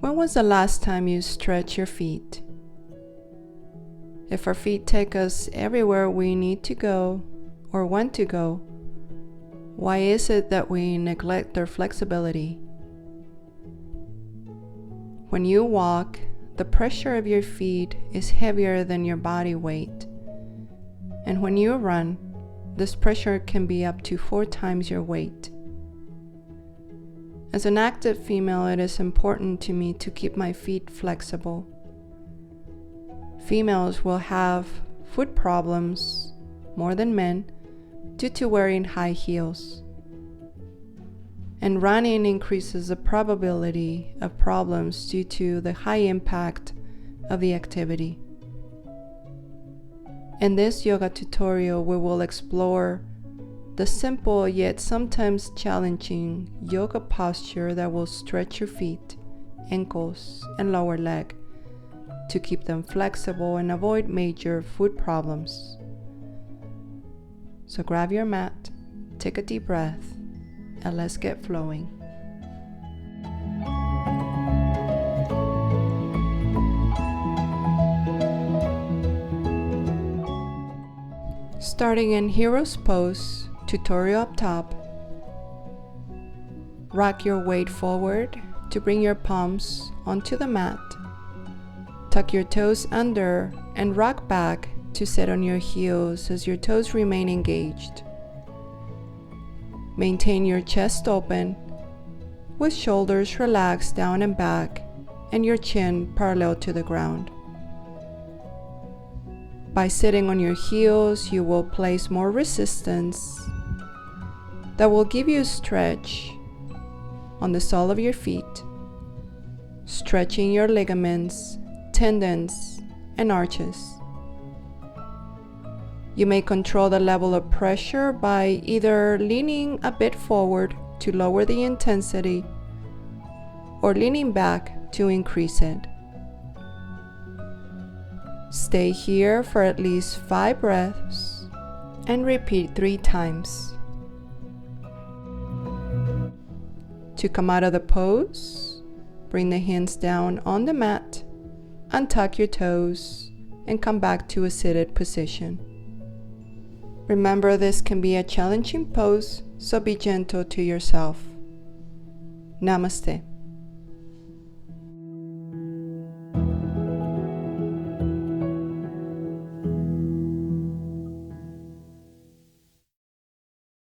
When was the last time you stretched your feet? If our feet take us everywhere we need to go or want to go, why is it that we neglect their flexibility? When you walk, the pressure of your feet is heavier than your body weight. And when you run, this pressure can be up to 4 times your weight. As an active female, it is important to me to keep my feet flexible. Females will have foot problems more than men due to wearing high heels. And running increases the probability of problems due to the high impact of the activity. In this yoga tutorial, we will explore the simple yet sometimes challenging yoga posture that will stretch your feet, ankles, and lower leg to keep them flexible and avoid major foot problems. So grab your mat, take a deep breath, and let's get flowing. Starting in Hero's Pose, tutorial up top. Rock your weight forward to bring your palms onto the mat. Tuck your toes under and rock back to sit on your heels as your toes remain engaged. Maintain your chest open with shoulders relaxed down and back and your chin parallel to the ground. By sitting on your heels, you will place more resistance that will give you a stretch on the sole of your feet, stretching your ligaments, tendons, and arches. You may control the level of pressure by either leaning a bit forward to lower the intensity or leaning back to increase it. Stay here for at least 5 breaths and repeat 3 times. To come out of the pose, bring the hands down on the mat, untuck your toes, and come back to a seated position. Remember, this can be a challenging pose, so be gentle to yourself. Namaste.